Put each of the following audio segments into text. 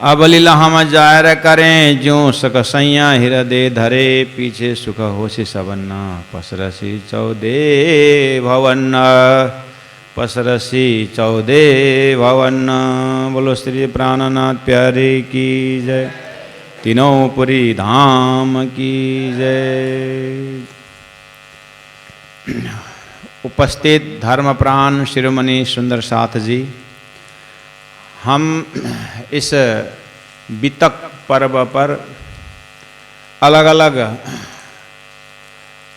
अब लीला हम जायर करें जो सक सैया हृदय धरे पीछे सुख होशी सबन्ना पसरसी चौदे भवन पसरसी चौदे भवन। बोलो श्री प्राणनाथ प्यारे की जय, तीनों पुरी धाम की जय। उपस्थित धर्मप्राण शिरोमणि सुंदर साथ जी, हम इस बितक पर्व पर अलग अलग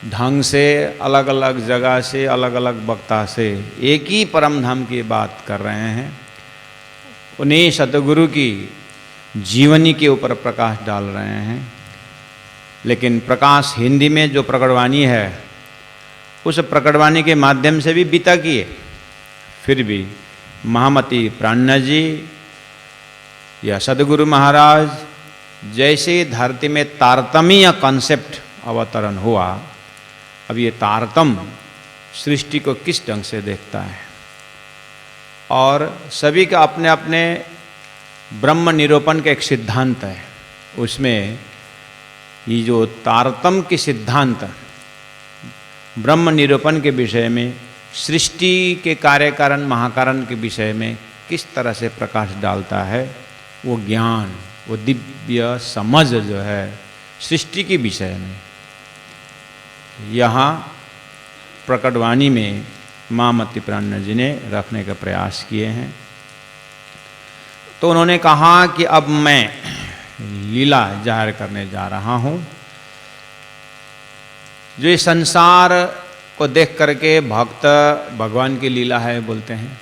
ढंग से, अलग अलग जगह से, अलग अलग वक्ता से एक ही परम धाम की बात कर रहे हैं। उन्हीं सतगुरु की जीवनी के ऊपर प्रकाश डाल रहे हैं। लेकिन प्रकाश हिंदी में जो प्रकटवाणी है, उस प्रकटवाणी के माध्यम से भी बितक ही है। फिर भी महामती प्राणनाथ जी या सदगुरु महाराज जैसे धरती में तारतम्य कॉन्सेप्ट अवतरण हुआ, अब ये तारतम्य सृष्टि को किस ढंग से देखता है, और सभी का अपने अपने ब्रह्म निरूपण का एक सिद्धांत है। उसमें ये जो तारतम्य की सिद्धांत ब्रह्म निरूपण के विषय में, सृष्टि के कार्य कारण महाकारण के विषय में किस तरह से प्रकाश डालता है, वो ज्ञान, वो दिव्य समझ जो है सृष्टि के विषय में, यहाँ प्रकटवाणी में महामती प्राणनाथ जी ने रखने का प्रयास किए हैं। तो उन्होंने कहा कि अब मैं लीला जाहिर करने जा रहा हूँ। जो ये संसार को देख करके भक्त भगवान की लीला है बोलते हैं,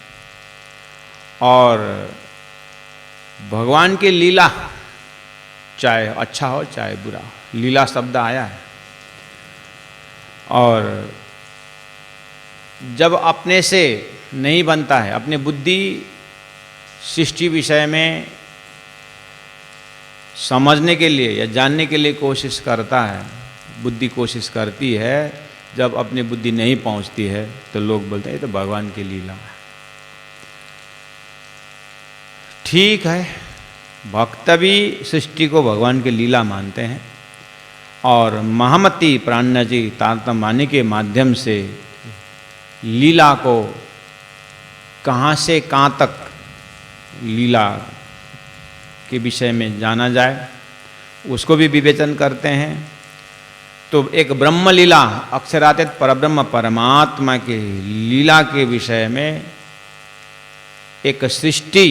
और भगवान की लीला चाहे अच्छा हो चाहे बुरा हो, लीला शब्द आया है। और जब अपने से नहीं बनता है, अपनी बुद्धि सृष्टि विषय में समझने के लिए या जानने के लिए कोशिश करता है, बुद्धि कोशिश करती है, जब अपनी बुद्धि नहीं पहुंचती है तो लोग बोलते हैं ये तो भगवान की लीला है। ठीक है, भक्त भी सृष्टि को भगवान की लीला मानते हैं, और महामती प्राणनाथ जी तारतम्य के माध्यम से लीला को कहाँ से कहाँ तक लीला के विषय में जाना जाए उसको भी विवेचन करते हैं। तो एक ब्रह्म लीला, अक्षरातीत परब्रह्म परमात्मा के लीला के विषय में एक सृष्टि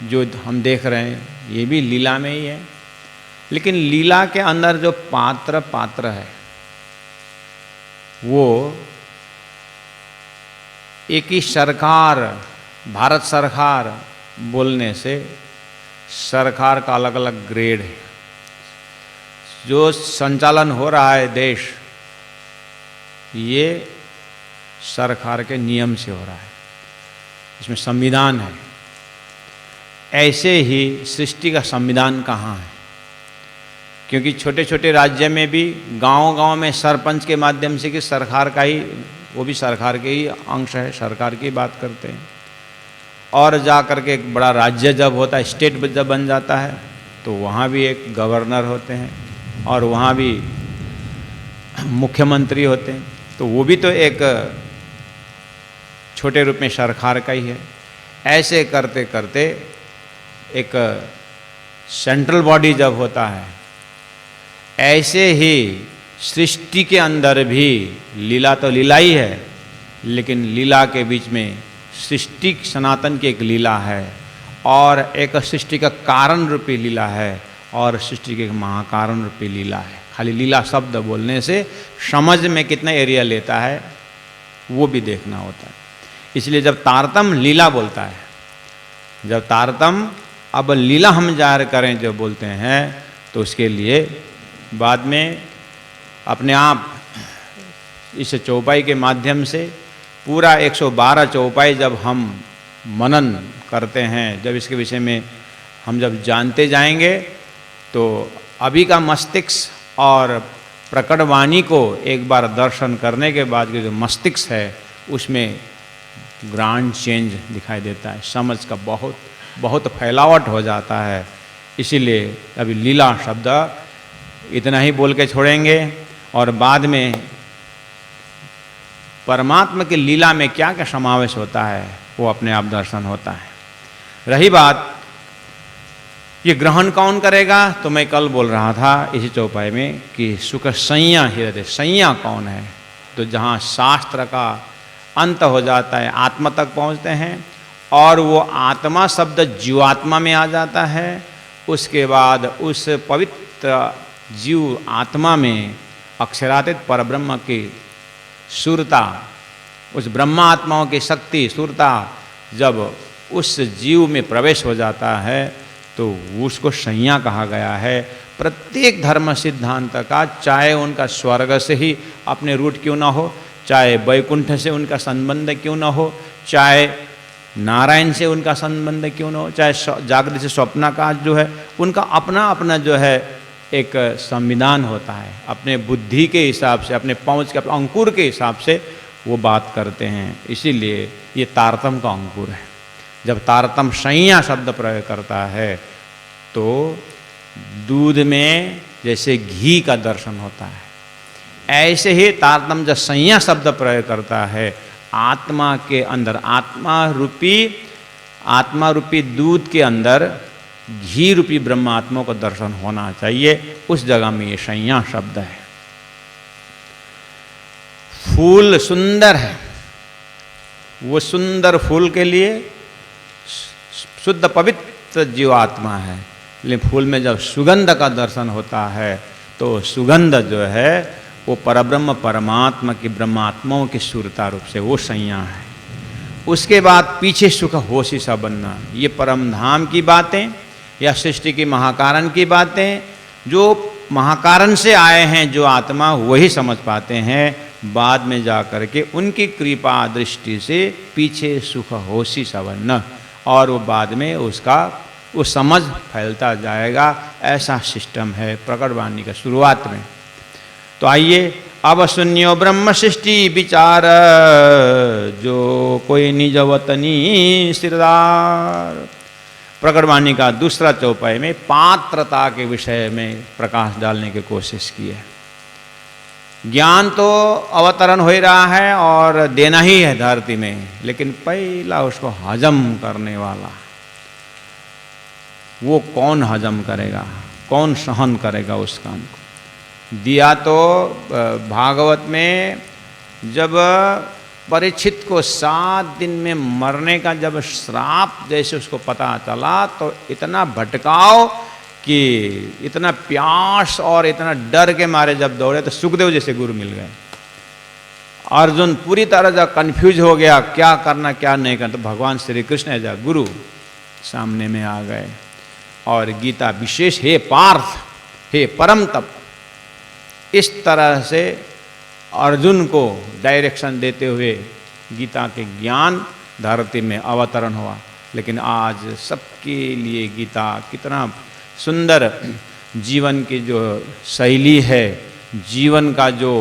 जो हम देख रहे हैं ये भी लीला में ही है। लेकिन लीला के अंदर जो पात्र है वो एक ही सरकार, भारत सरकार बोलने से सरकार का अलग अलग ग्रेड है। जो संचालन हो रहा है देश, ये सरकार के नियम से हो रहा है, इसमें संविधान है। ऐसे ही सृष्टि का संविधान कहाँ है? क्योंकि छोटे छोटे राज्य में भी गांव-गांव में सरपंच के माध्यम से कि सरकार का ही, वो भी सरकार के ही अंश है, सरकार की बात करते हैं। और जा कर के एक बड़ा राज्य जब होता है, स्टेट जब बन जाता है, तो वहाँ भी एक गवर्नर होते हैं और वहाँ भी मुख्यमंत्री होते हैं। तो वो भी तो एक छोटे रूप में सरकार का ही है। ऐसे करते करते एक सेंट्रल बॉडी जब होता है, ऐसे ही सृष्टि के अंदर भी लीला तो लीला ही है, लेकिन लीला के बीच में सृष्टि सनातन की एक लीला है, और एक सृष्टि का कारण रूपी लीला है, और सृष्टि के महाकारण रूपी लीला है। खाली लीला शब्द बोलने से समझ में कितना एरिया लेता है वो भी देखना होता है। इसलिए जब तारतम्य लीला बोलता है, जब तारतम्य अब लीला हम जाहिर करें जो बोलते हैं, तो उसके लिए बाद में अपने आप इस चौपाई के माध्यम से पूरा 112 चौपाई जब हम मनन करते हैं, जब इसके विषय में हम जब जानते जाएंगे, तो अभी का मस्तिष्क और प्रकटवाणी को एक बार दर्शन करने के बाद जो मस्तिष्क है उसमें ग्रांड चेंज दिखाई देता है। समझ का बहुत बहुत फैलावट हो जाता है। इसीलिए अभी लीला शब्द इतना ही बोल के छोड़ेंगे और बाद में परमात्मा की लीला में क्या क्या समावेश होता है वो अपने आप दर्शन होता है। रही बात ये ग्रहण कौन करेगा, तो मैं कल बोल रहा था इसी चौपाई में कि सुख संज्ञा हृदय, संज्ञा कौन है, तो जहाँ शास्त्र का अंत हो जाता है आत्मा तक पहुँचते हैं और वो आत्मा शब्द जीवात्मा में आ जाता है, उसके बाद उस पवित्र जीव आत्मा में अक्षरातीत परब्रह्म की सुरता, उस ब्रह्मा आत्माओं की शक्ति सुरता जब उस जीव में प्रवेश हो जाता है तो उसको संज्ञा कहा गया है। प्रत्येक धर्म सिद्धांत का, चाहे उनका स्वर्ग से ही अपने रूट क्यों ना हो, चाहे वैकुंठ से उनका संबंध क्यों ना हो, चाहे नारायण से उनका संबंध क्यों ना हो, चाहे जागृत से स्वप्नाकाश जो है, उनका अपना अपना जो है एक संविधान होता है। अपने बुद्धि के हिसाब से, अपने पहुँच के, अपने अंकुर के हिसाब से वो बात करते हैं। इसीलिए ये तारतम का अंकुर है। जब तारतम संज्ञा शब्द प्रयोग करता है तो दूध में जैसे घी का दर्शन होता है, ऐसे ही तारतम जब संज्ञा शब्द प्रयोग करता है आत्मा के अंदर, आत्मा रूपी दूध के अंदर घी रूपी ब्रह्मात्मा को दर्शन होना चाहिए। उस जगह में ये संज्ञा शब्द है। फूल सुंदर है, वो सुंदर फूल के लिए शुद्ध पवित्र जीवात्मा है, लेकिन फूल में जब सुगंध का दर्शन होता है तो सुगंध जो है वो परब्रह्म परमात्मा की ब्रह्मात्माओं की सुरता रूप से वो संज्ञा है। उसके बाद पीछे सुख होशी सा बनना, ये परम धाम की बातें या सृष्टि की महाकारण की बातें, जो महाकारण से आए हैं जो आत्मा वही समझ पाते हैं। बाद में जा कर के उनकी कृपा दृष्टि से पीछे सुख होशी सा बनना और वो बाद में उसका वो समझ फैलता जाएगा। ऐसा सिस्टम है प्रकट वाणी का शुरुआत में। तो आइए अब सुनियो ब्रह्म सृष्टि विचार, जो कोई निजवतनी सिरदार। प्रकट वाणी का दूसरा चौपाई में पात्रता के विषय में प्रकाश डालने की कोशिश की है। ज्ञान तो अवतरण हो ही रहा है और देना ही है धरती में, लेकिन पहला उसको हजम करने वाला वो कौन हजम करेगा, कौन सहन करेगा उस काम को। दिया तो भागवत में जब परीक्षित को 7 दिन में मरने का जब श्राप जैसे उसको पता चला तो इतना भटकाव कि इतना प्यास और इतना डर के मारे जब दौड़े तो सुखदेव जैसे गुरु मिल गए। अर्जुन पूरी तरह जब कन्फ्यूज हो गया क्या करना क्या नहीं करना, तो भगवान श्री कृष्ण जब गुरु सामने में आ गए और गीता विशेष, हे पार्थ, हे परम तप, इस तरह से अर्जुन को डायरेक्शन देते हुए गीता के ज्ञान धरती में अवतरण हुआ। लेकिन आज सबके लिए गीता कितना सुंदर जीवन की जो शैली है, जीवन का जो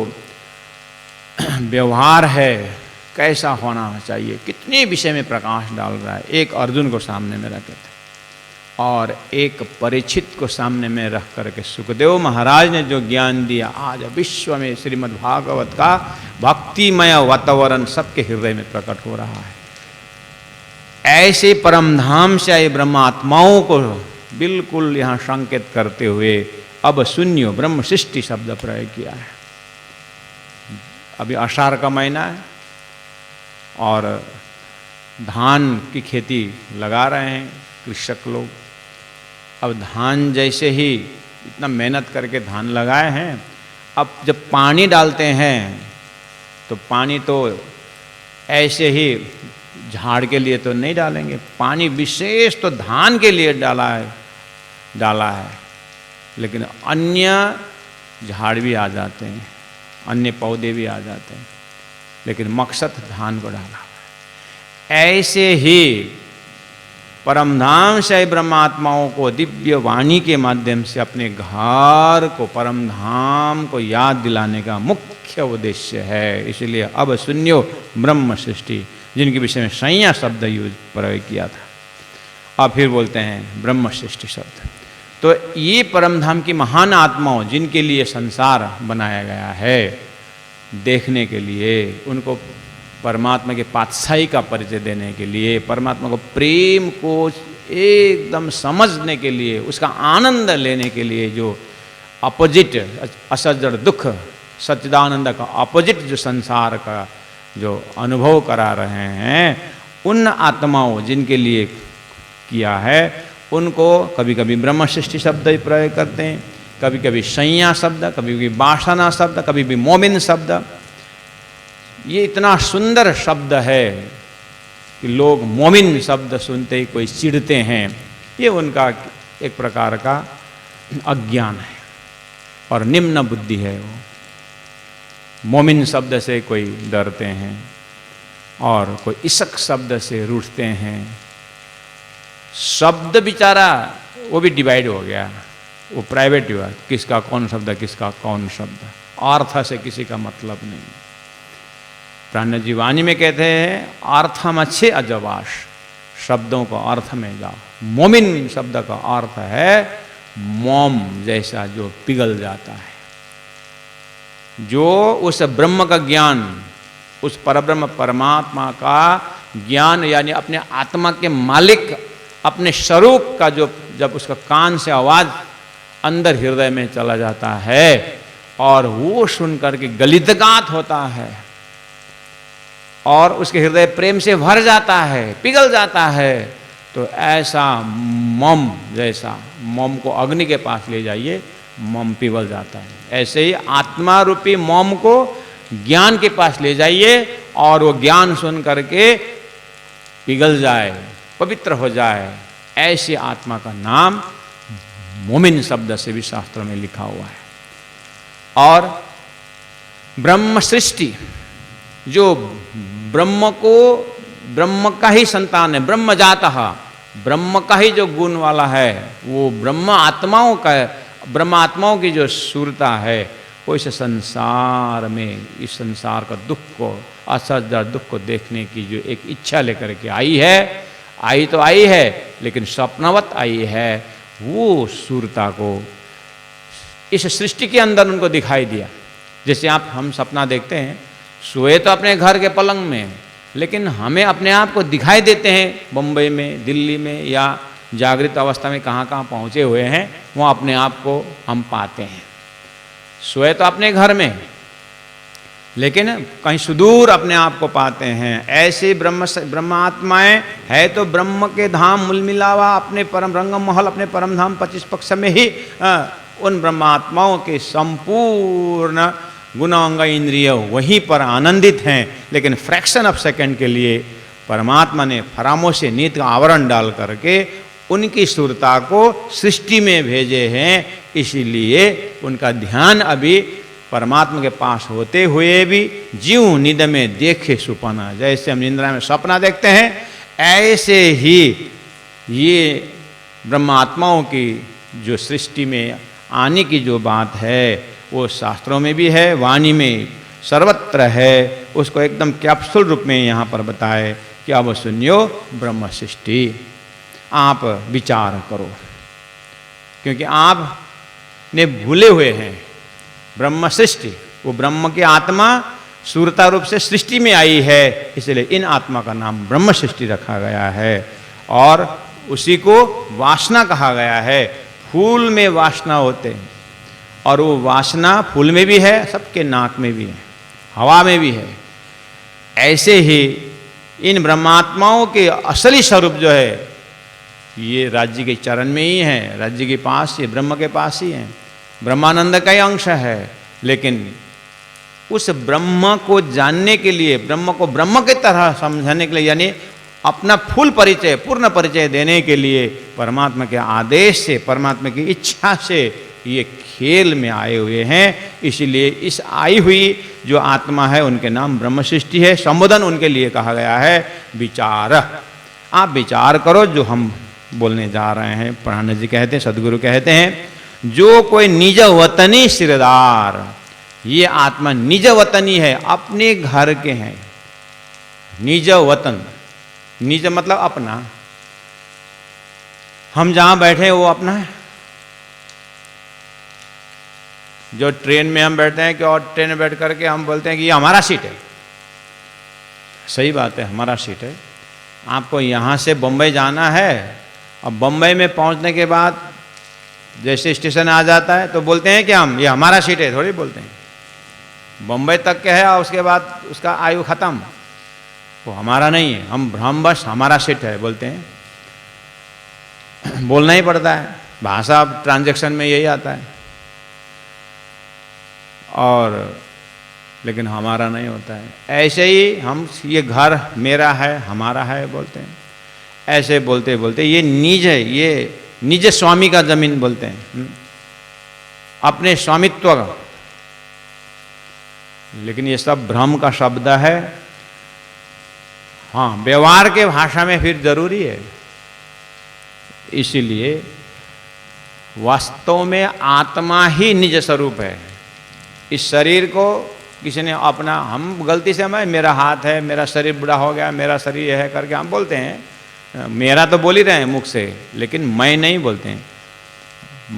व्यवहार है, कैसा होना चाहिए, कितने विषय में प्रकाश डाल रहा है। एक अर्जुन को सामने में रखे थे और एक परीक्षित को सामने में रख करके सुखदेव महाराज ने जो ज्ञान दिया, आज विश्व में श्रीमद् भागवत का भक्तिमय वातावरण सबके हृदय में प्रकट हो रहा है। ऐसे परम धाम से आए ब्रह्मात्माओं को बिल्कुल यहाँ संकेत करते हुए अब सुनियो ब्रह्म सृष्टि शब्द प्रयोग किया है। अभी आषाढ़ का महीना है और धान की खेती लगा रहे हैं कृषक लोग। अब धान जैसे ही इतना मेहनत करके धान लगाए हैं, अब जब पानी डालते हैं तो पानी तो ऐसे ही झाड़ के लिए तो नहीं डालेंगे, पानी विशेष तो धान के लिए डाला है। लेकिन अन्य झाड़ भी आ जाते हैं, अन्य पौधे भी आ जाते हैं, लेकिन मकसद धान को डाला। ऐसे ही परमधाम से ब्रह्मात्माओं को दिव्य वाणी के माध्यम से अपने घर को, परमधाम को याद दिलाने का मुख्य उद्देश्य है। इसलिए अब सुनियो ब्रह्म सृष्टि, जिनके विषय में संज्ञा शब्द यूज प्रयोग किया था। और फिर बोलते हैं ब्रह्म सृष्टि शब्द। तो ये परमधाम की महान आत्माओं जिनके लिए संसार बनाया गया है, देखने के लिए, उनको परमात्मा के पातशाही का परिचय देने के लिए, परमात्मा को प्रेम को एकदम समझने के लिए, उसका आनंद लेने के लिए, जो अपोजिट असजड़ दुख सच्चिदानंद का अपोजिट जो संसार का जो अनुभव करा रहे हैं, उन आत्माओं जिनके लिए किया है, उनको कभी कभी ब्रह्म सृष्टि शब्द ही प्रयोग करते हैं, कभी कभी संज्ञा शब्द, कभी कभी वासना शब्द, कभी भी मोमिन शब्द। ये इतना सुंदर शब्द है कि लोग मोमिन शब्द सुनते ही कोई चिढ़ते हैं। ये उनका एक प्रकार का अज्ञान है और निम्न बुद्धि है। वो मोमिन शब्द से कोई डरते हैं और कोई इशक शब्द से रूठते हैं। शब्द बेचारा वो भी डिवाइड हो गया, वो प्राइवेट हुआ, किसका कौन शब्द, किसका कौन शब्द, अर्थ से किसी का मतलब नहीं। प्राण जी वाणी में कहते हैं अर्थम अच्छे अजवाश, शब्दों को अर्थ में जाओ। मोमिन शब्द का अर्थ है मोम जैसा जो पिघल जाता है, जो उस ब्रह्म का ज्ञान, उस परब्रह्म परमात्मा का ज्ञान, यानी अपने आत्मा के मालिक, अपने स्वरूप का जो जब उसका कान से आवाज अंदर हृदय में चला जाता है और वो सुन करके गलितगात होता है और उसके हृदय प्रेम से भर जाता है, पिघल जाता है, तो ऐसा मोम जैसा, मोम को अग्नि के पास ले जाइए, मोम पिघल जाता है। ऐसे ही आत्मा रूपी मोम को ज्ञान के पास ले जाइए और वो ज्ञान सुन करके पिघल जाए, पवित्र हो जाए। ऐसी आत्मा का नाम मोमिन शब्द से भी शास्त्रों में लिखा हुआ है। और ब्रह्म सृष्टि, जो ब्रह्म को, ब्रह्म का ही संतान है, ब्रह्म जातः, ब्रह्म का ही जो गुण वाला है, वो ब्रह्म आत्माओं का, ब्रह्म आत्माओं की जो सूरता है, वो इस संसार में, इस संसार का दुख को, असहज दुख को देखने की जो एक इच्छा लेकर के आई है, आई तो आई है लेकिन स्वप्नवत आई है, वो सूरता को इस सृष्टि के अंदर उनको दिखाई दिया। जैसे हम सपना देखते हैं, सोए तो अपने घर के पलंग में, लेकिन हमें अपने आप को दिखाई देते हैं बम्बई में, दिल्ली में, या जागृत अवस्था में कहाँ कहाँ पहुँचे हुए हैं, वहाँ अपने आप को हम पाते हैं। सोए तो अपने घर में, लेकिन कहीं सुदूर अपने आप को पाते हैं। ऐसे ब्रह्म आत्माएं है तो ब्रह्म के धाम मूल मिलावा अपने परम रंगम महल, अपने परम धाम 25 पक्ष में ही उन ब्रह्मात्माओं के संपूर्ण गुणांग इंद्रिय वहीं पर आनंदित हैं। लेकिन फ्रैक्शन ऑफ सेकंड के लिए परमात्मा ने फरामोशी नीति का आवरण डाल करके उनकी सुरता को सृष्टि में भेजे हैं। इसीलिए उनका ध्यान अभी परमात्मा के पास होते हुए भी जीव निद में देखे सुपना, जैसे हम निद्रा में सपना देखते हैं, ऐसे ही ये ब्रह्मात्माओं की जो सृष्टि में आने की जो बात है वो शास्त्रों में भी है, वाणी में सर्वत्र है। उसको एकदम कैप्सूल रूप में यहाँ पर बताए कि अब सुनियो ब्रह्म सृष्टि, आप विचार करो, क्योंकि आप ने भूले हुए हैं ब्रह्म सृष्टि, वो ब्रह्म की आत्मा सूरता रूप से सृष्टि में आई है, इसलिए इन आत्मा का नाम ब्रह्म सृष्टि रखा गया है। और उसी को वासना कहा गया है। फूल में वासना होते हैं और वो वासना फूल में भी है, सबके नाक में भी है, हवा में भी है। ऐसे ही इन ब्रह्मात्माओं के असली स्वरूप जो है ये राज्य के चरण में ही है, राज्य के पास ही, ब्रह्म के पास ही है, ब्रह्मानंद का ही अंश है। लेकिन उस ब्रह्म को जानने के लिए, ब्रह्म को ब्रह्म की तरह समझने के लिए, यानी अपना फुल परिचय, पूर्ण परिचय देने के लिए परमात्मा के आदेश से, परमात्मा की इच्छा से ये खेल में आए हुए हैं। इसलिए इस आई हुई जो आत्मा है उनके नाम ब्रह्म सृष्टि है। संबोधन उनके लिए कहा गया है विचार। आप विचार करो जो हम बोलने जा रहे हैं। प्राण जी कहते हैं, सदगुरु कहते हैं, जो कोई निज वतनी सिरदार, ये आत्मा निज वतनी है, अपने घर के हैं। निज वतन, निज मतलब अपना, हम जहां बैठे वो अपना है। जो ट्रेन में हम बैठते हैं कि और ट्रेन में बैठ करके हम बोलते हैं कि ये हमारा सीट है। सही बात है, हमारा सीट है। आपको यहाँ से बम्बई जाना है, अब बम्बई में पहुँचने के बाद जैसे स्टेशन आ जाता है तो बोलते हैं कि हम ये हमारा सीट है, थोड़ी बोलते हैं। बम्बई तक के है और उसके बाद उसका आयु खत्म, वो हमारा नहीं है। हम बस हमारा सीट है बोलते हैं। बोलना ही पड़ता है, भाषा ट्रांजैक्शन में यही आता है। और लेकिन हमारा नहीं होता है। ऐसे ही हम ये घर मेरा है, हमारा है बोलते हैं। ऐसे बोलते बोलते ये निज है, ये निज स्वामी का जमीन बोलते हैं, अपने स्वामित्व का। लेकिन ये सब भ्रम का शब्द है। हाँ, व्यवहार के भाषा में फिर जरूरी है। इसीलिए वास्तव में आत्मा ही निज स्वरूप है। इस शरीर को किसी ने अपना, हम गलती से हमें मेरा हाथ है, मेरा शरीर बुढ़ा हो गया, मेरा शरीर यह है करके हम बोलते हैं। मेरा तो बोल ही रहे हैं मुख से, लेकिन मैं नहीं बोलते हैं।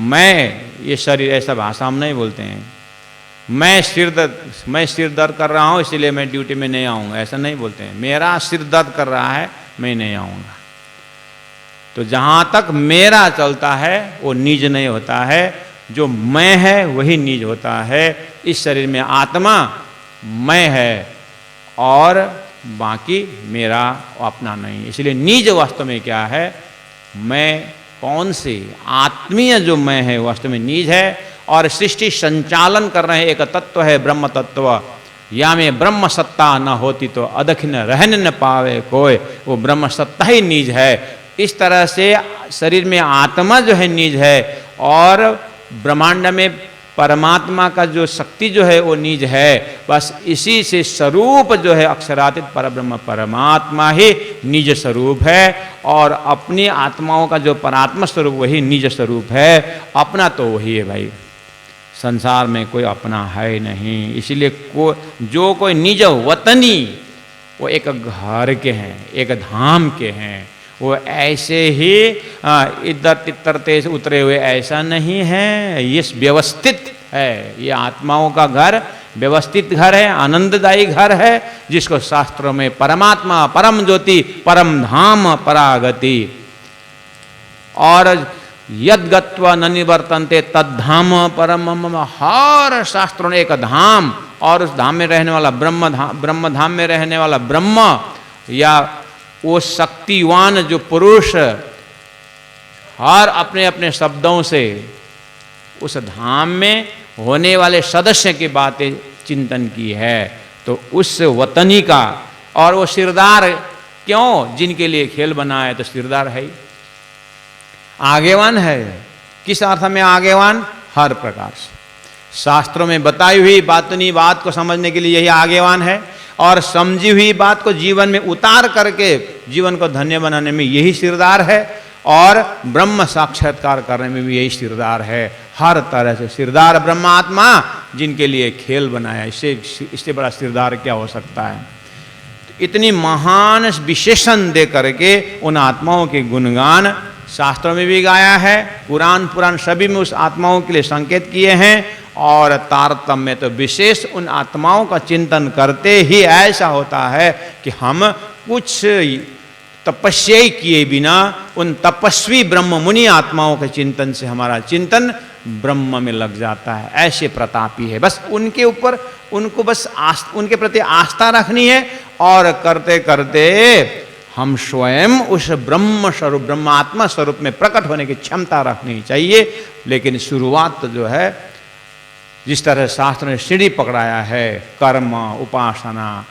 मैं ये शरीर, ऐसा भाषा हम नहीं बोलते हैं। मैं सिर दर्द कर रहा हूँ इसलिए मैं ड्यूटी में नहीं आऊँगा, ऐसा नहीं बोलते हैं। मेरा सिर दर्द कर रहा है, मैं नहीं आऊँगा। तो जहाँ तक मेरा चलता है वो निज नहीं होता है। जो मैं है वही निज होता है। इस शरीर में आत्मा मैं है और बाकी मेरा अपना नहीं। इसलिए निज वास्तव में क्या है? मैं कौन से आत्मीय जो मैं है वास्तव में निज है। और सृष्टि संचालन कर रहे एक तत्व है ब्रह्म तत्व। या में ब्रह्म सत्ता न होती तो अदखिन रहन न पावे कोई, वो ब्रह्म सत्ता ही निज है। इस तरह से शरीर में आत्मा जो है निज है और ब्रह्मांड में परमात्मा का जो शक्ति जो है वो निज है। बस इसी से स्वरूप जो है अक्षरातीत परब्रह्म परमात्मा ही निज स्वरूप है। और अपनी आत्माओं का जो परात्मा स्वरूप वही निज स्वरूप है। अपना तो वही है भाई, संसार में कोई अपना है नहीं। इसलिए जो कोई निज वतनी वो एक घर के हैं, एक धाम के हैं। वो ऐसे ही इधर तितर तेज उतरे हुए ऐसा नहीं है। ये व्यवस्थित है। ये आत्माओं का घर व्यवस्थित घर है, आनंददायी घर है, जिसको शास्त्रों में परमात्मा, परम ज्योति, परम धाम, परागति और यद गत्वा न निवर्तन्ते तद्धाम परम मम। हर शास्त्रों ने एक धाम और उस धाम में रहने वाला ब्रह्म धाम में रहने वाला ब्रह्म या वो शक्तिवान जो पुरुष हर अपने अपने शब्दों से उस धाम में होने वाले सदस्य की बातें चिंतन की है। तो उस वतनी का, और वो सिरदार क्यों? जिनके लिए खेल बना है तो सिरदार है ही, आगेवान है। किस अर्थ में आगेवान? हर प्रकार से शास्त्रों में बताई हुई बातनी बात को समझने के लिए यही आगेवान है। और समझी हुई बात को जीवन में उतार करके जीवन को धन्य बनाने में यही सिरदार है। और ब्रह्म साक्षात्कार करने में भी यही सिरदार है। हर तरह से सिरदार ब्रह्मात्मा, जिनके लिए खेल बनाया, इससे बड़ा सिरदार क्या हो सकता है? तो इतनी महान विशेषण दे करके उन आत्माओं के गुणगान शास्त्रों में भी गाया है, पुराण सभी में उस आत्माओं के लिए संकेत किए हैं। और तारतम्य तो विशेष उन आत्माओं का चिंतन करते ही ऐसा होता है कि हम कुछ तपस्या किए बिना उन तपस्वी ब्रह्म मुनि आत्माओं के चिंतन से हमारा चिंतन ब्रह्म में लग जाता है। ऐसे प्रतापी है। बस उनके ऊपर उनको बस उनके प्रति आस्था रखनी है और करते करते हम स्वयं उस ब्रह्म स्वरूप ब्रह्मात्मा स्वरूप में प्रकट होने की क्षमता रखनी चाहिए। लेकिन शुरुआत तो जो है, जिस तरह शास्त्र ने सीढ़ी पकड़ाया है, कर्म, उपासना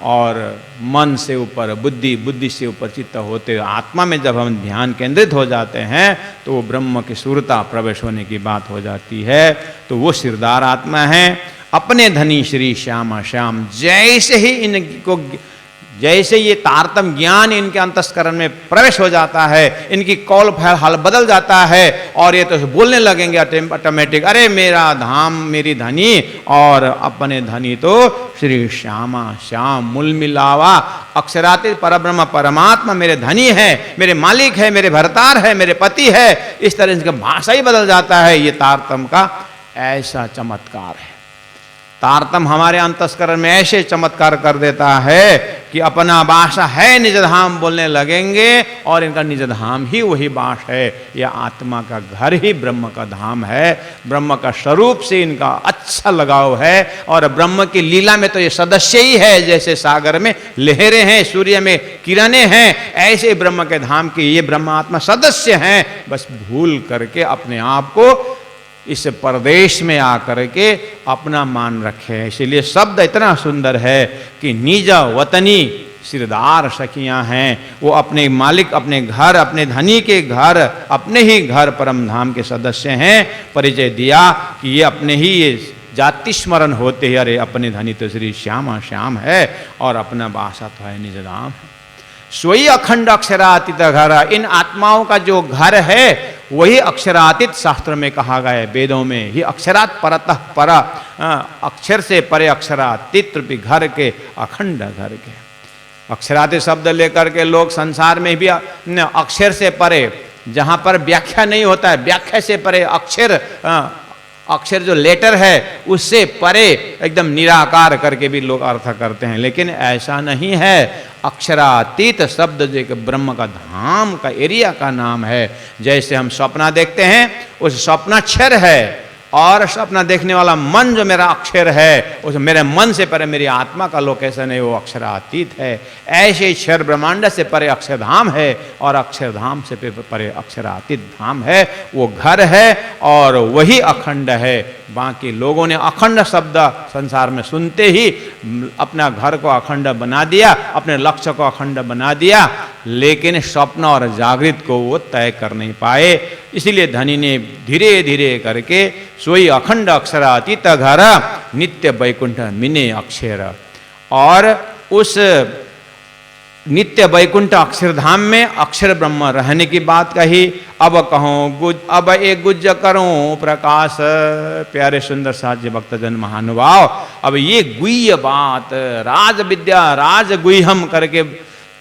और मन से ऊपर बुद्धि, बुद्धि से ऊपर चित्त होते आत्मा में जब हम ध्यान केंद्रित हो जाते हैं तो वो ब्रह्म की सूरता प्रवेश होने की बात हो जाती है। तो वो सिरदार आत्मा है। अपने धनी श्री श्याम श्याम, जैसे ही इनको जैसे ये तारतम ज्ञान इनके अंतस्करण में प्रवेश हो जाता है, इनकी कौल हाल बदल जाता है और ये तो बोलने लगेंगे ऑटोमेटिक, अरे मेरा धाम मेरी धनी और अपने धनी तो श्री श्यामा श्याम मूल मिलावा अक्षरातीत परब्रह्म परमात्मा मेरे धनी है, मेरे मालिक है, मेरे भरतार है, मेरे पति है। इस तरह इनका भाषा ही बदल जाता है। ये तारतम का ऐसा चमत्कार है। तारतम हमारे अंतस्करण में ऐसे चमत्कार कर देता है कि अपना भाषा है निज धाम बोलने लगेंगे और इनका निज धाम ही वही बास है। यह आत्मा का घर ही ब्रह्म का धाम है। ब्रह्म का स्वरूप से इनका अच्छा लगाव है और ब्रह्म की लीला में तो ये सदस्य ही है। जैसे सागर में लहरें हैं, सूर्य में किरणें हैं, ऐसे ब्रह्म के धाम की ये ब्रह्म आत्मा सदस्य हैं। बस भूल करके अपने आप को इस परदेश में आकर के अपना मान रखे। इसीलिए शब्द इतना सुंदर है कि निज वतनी सिरदार सखियां हैं। वो अपने मालिक, अपने घर, अपने धनी के घर, अपने ही घर परम धाम के सदस्य हैं। परिचय दिया कि ये अपने ही ये जाति स्मरण होते ही अरे अपने धनी तो श्री श्यामा श्याम है और अपना बासा तो है निज धाम है। सोई अखंड अक्षरातीत घर, इन आत्माओं का जो घर है वही अक्षरातीत शास्त्र में कहा गया है। वेदों में ही अक्षरात परतः पर, अक्षर से परे अक्षरातीत रूपी घर के, अखंड घर के। अक्षरातीत शब्द लेकर के लोग संसार में भी अक्षर से परे, जहां पर व्याख्या नहीं होता है, व्याख्या से परे अक्षर, अक्षर जो लेटर है उससे परे एकदम निराकार करके भी लोग अर्थ करते हैं। लेकिन ऐसा नहीं है। अक्षरातीत शब्द जो एक ब्रह्म का धाम का एरिया का नाम है। जैसे हम सपना देखते हैं, उस स्वप्नाक्षर है और सपना देखने वाला मन जो मेरा अक्षर है, उस मेरे मन से परे मेरी आत्मा का लोकेशन है, वो अक्षरातीत है। ऐसे ही क्षर ब्रह्मांड से परे अक्षरधाम है और अक्षरधाम से परे अक्षरातीत धाम है। वो घर है और वही अखंड है। बाकी लोगों ने अखंड शब्द संसार में सुनते ही अपना घर को अखंड बना दिया, अपने लक्ष्य को अखंड बना दिया, लेकिन स्वप्न और जागृत को वो तय कर नहीं पाए। इसीलिए धनी ने धीरे धीरे करके सोई अखंड अक्षरातीत घर नित्य वैकुंठ मिने अक्षर, और उस नित्य वैकुंठ अक्षरधाम में अक्षर ब्रह्म रहने की बात कही। अब कहूँ अब एक गुज करूँ प्रकाश, प्यारे सुंदर साध्य भक्तजन महानुभाव, अब ये गुह्य बात राज विद्या राज गुह्यम करके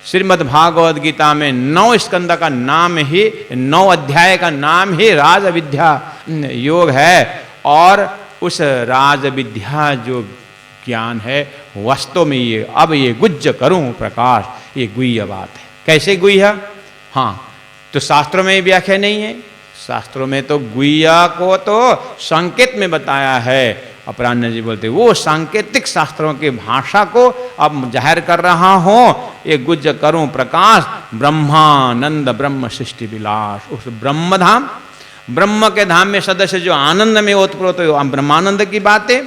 श्रीमद् भागवत गीता में 9 स्कंद का नाम ही, 9 अध्याय का नाम ही राज विद्या योग है। और उस राज विद्या जो ज्ञान है वास्तव में ये अब ये गुज्ज करूं प्रकाश, ये गुह्य बात है। कैसे गुह्य? हाँ, तो शास्त्रों में व्याख्या नहीं है। शास्त्रों में तो गुह्य को तो संकेत में बताया है। अपराह्न जी बोलते वो सांकेतिक शास्त्रों की भाषा को अब जाहिर कर रहा हूं। ये गुज्ज करूं प्रकाश ब्रह्मानंद ब्रह्म सृष्टि विलास, उस ब्रह्म धाम, ब्रह्म के धाम में सदस्य जो आनंद में ओतप्रोत हो, ब्रह्मानंद की बातें।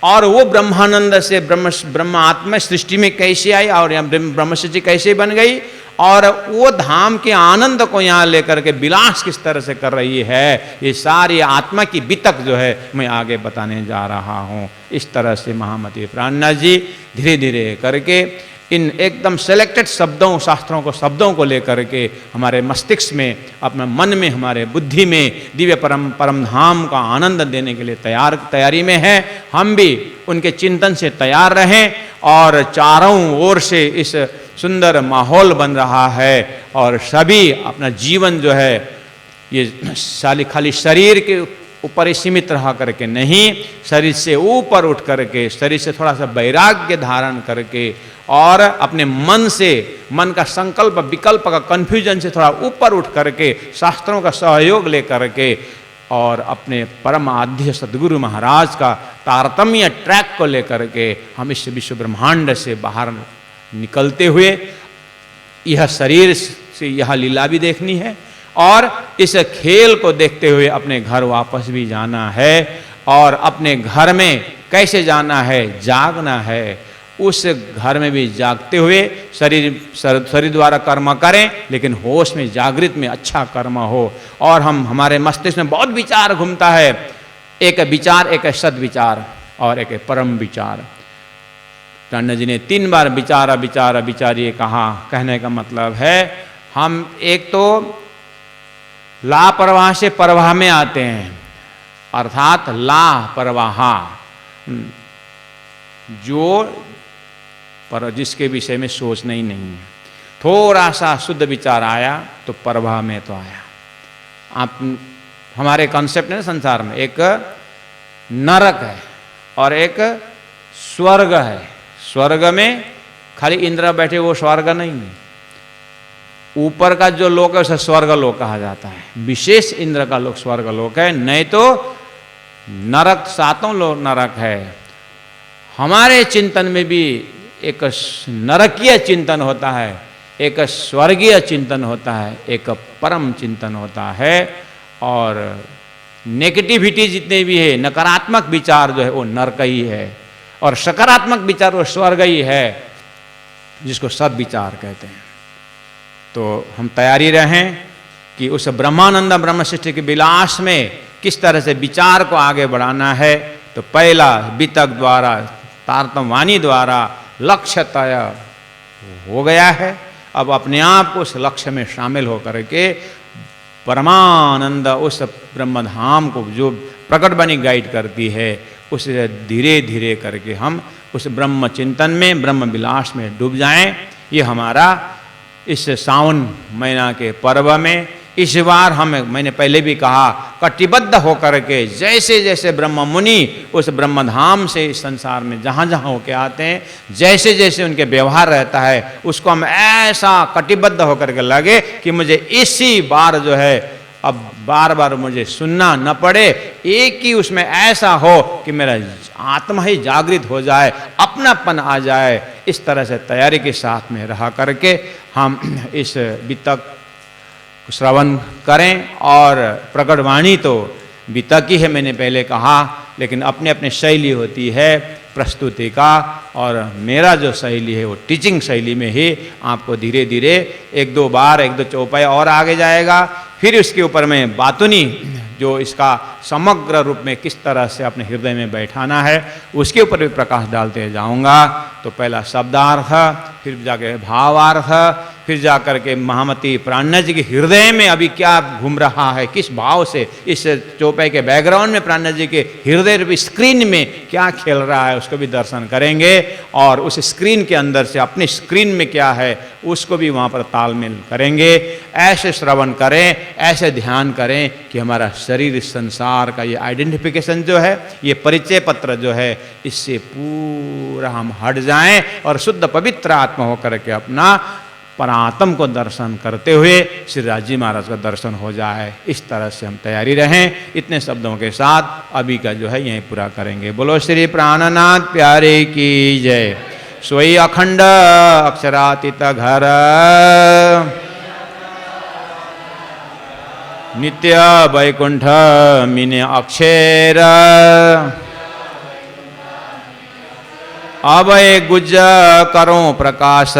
और वो ब्रह्मानंद से ब्रह्म आत्मा सृष्टि में कैसे आई और यहाँ ब्रह्म सृष्टि कैसे बन गई, और वो धाम के आनंद को यहाँ लेकर के विलास किस तरह से कर रही है, ये सारी आत्मा की बितक जो है मैं आगे बताने जा रहा हूँ। इस तरह से महामती प्राणनाथ जी धीरे धीरे करके इन एकदम सेलेक्टेड शब्दों, शास्त्रों को, शब्दों को लेकर के हमारे मस्तिष्क में, अपने मन में, हमारे बुद्धि में दिव्य परम धाम का आनंद देने के लिए तैयारी में है। हम भी उनके चिंतन से तैयार रहें और चारों ओर से इस सुंदर माहौल बन रहा है और सभी अपना जीवन जो है ये खाली शरीर के ऊपर ही सीमित रहा करके नहीं, शरीर से ऊपर उठ करके, शरीर से थोड़ा सा वैराग्य धारण करके और अपने मन से, मन का संकल्प विकल्प का कन्फ्यूजन से थोड़ा ऊपर उठ करके शास्त्रों का सहयोग ले करके और अपने परम आद्य सदगुरु महाराज का तारतम्य ट्रैक को लेकर के हम इस विश्व ब्रह्मांड से बाहर निकलते हुए यह शरीर से यह लीला भी देखनी है और इस खेल को देखते हुए अपने घर वापस भी जाना है। और अपने घर में कैसे जाना है, जागना है। उस घर में भी जागते हुए शरीर द्वारा कर्म करें, लेकिन होश में, जागृत में अच्छा कर्म हो। और हमारे मस्तिष्क में बहुत विचार घूमता है, एक विचार, एक सद्विचार और एक परम विचार। प्राण जी ने 3 बार विचारा विचारा विचारिए कहा। कहने का मतलब है हम एक तो लापरवाह से परवाह में आते हैं, अर्थात लापरवाहा, जो पर जिसके विषय में सोचना ही नहीं है। थोड़ा सा शुद्ध विचार आया तो परवाह में तो आया। आप हमारे कॉन्सेप्ट है ना संसार में, एक नरक है और एक स्वर्ग है। स्वर्ग में खाली इंद्र बैठे वो स्वर्ग नहीं है, ऊपर का जो लोक है उसे स्वर्ग लोक कहा जाता है। विशेष इंद्र का लोक स्वर्ग लोक है, नहीं तो नरक 7 लोक नरक है। हमारे चिंतन में भी एक नरकीय चिंतन होता है, एक स्वर्गीय चिंतन होता है, एक परम चिंतन होता है। और नेगेटिविटी जितने भी है, नकारात्मक विचार जो है वो नरक ही है, और सकारात्मक विचार वो स्वर्ग ही है, जिसको सद्विचार कहते हैं। तो हम तैयारी रहें कि उस ब्रह्मानंद ब्रह्म सृष्टि के विलास में किस तरह से विचार को आगे बढ़ाना है। तो पहला वितक द्वारा, तारतम वाणी द्वारा लक्ष्य तय हो गया है। अब अपने आप को उस लक्ष्य में शामिल होकर के परमानंद उस ब्रह्मधाम को जो प्रकट बनी गाइड करती है, उसे धीरे धीरे करके हम उस ब्रह्म चिंतन में, ब्रह्म विलास में डूब जाएं। ये हमारा इस सावन महीना के पर्व में इस बार मैंने पहले भी कहा, कटिबद्ध होकर के जैसे जैसे ब्रह्म मुनि उस ब्रह्मधाम से इस संसार में जहाँ जहाँ होके आते हैं, जैसे जैसे उनके व्यवहार रहता है, उसको हम ऐसा कटिबद्ध होकर के लगे कि मुझे इसी बार जो है अब बार बार मुझे सुनना न पड़े, एक ही उसमें ऐसा हो कि मेरा आत्मा ही जागृत हो जाए, अपनापन आ जाए। इस तरह से तैयारी के साथ में रहा करके हम इस वितक श्रवण करें। और प्रकट वाणी तो वितक ही है, मैंने पहले कहा, लेकिन अपने अपने शैली होती है प्रस्तुति का, और मेरा जो शैली है वो टीचिंग शैली में ही आपको धीरे धीरे 1-2 बार 1-2 चौपाई और आगे जाएगा। फिर उसके ऊपर में बातुनी जो इसका समग्र रूप में किस तरह से अपने हृदय में बैठाना है, उसके ऊपर भी प्रकाश डालते जाऊंगा। तो पहला शब्दार्थ, फिर जाके भावार्थ, फिर जाकर के महामती प्राणनाथ जी के हृदय में अभी क्या घूम रहा है, किस भाव से इस चौपाई के बैकग्राउंड में प्राणनाथ जी के हृदय रूपी स्क्रीन में क्या खेल रहा है, उसको भी दर्शन करेंगे। और उस स्क्रीन के अंदर से अपनी स्क्रीन में क्या है उसको भी वहाँ पर तालमेल करेंगे। ऐसे श्रवण करें, ऐसे ध्यान करें कि हमारा शरीर, इस संसार का ये आइडेंटिफिकेशन जो है, ये परिचय पत्र जो है, इससे पूरा हम हट जाएं और शुद्ध पवित्र आत्मा होकर के अपना परात्म को दर्शन करते हुए श्री राजी महाराज का दर्शन हो जाए। इस तरह से हम तैयारी रहें। इतने शब्दों के साथ अभी का जो है यहीं पूरा करेंगे। बोलो श्री प्राणनाथ प्यारे की जय। सोई अखंड अक्षरातीत घर, नित्य वैकुंठ मिने अक्षर, अभय गुज करो प्रकाश,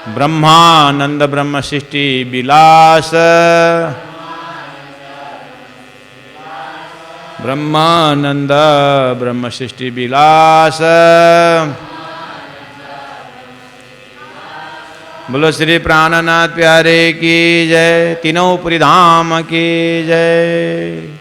ब्रह्मानंद ब्रह्म सृष्टि विलास, ब्रह्मानंद ब्रह्म सृष्टि विलास। बोलो श्री प्राणनाथ प्यारे की जय। तीनों पुरी धाम की जय।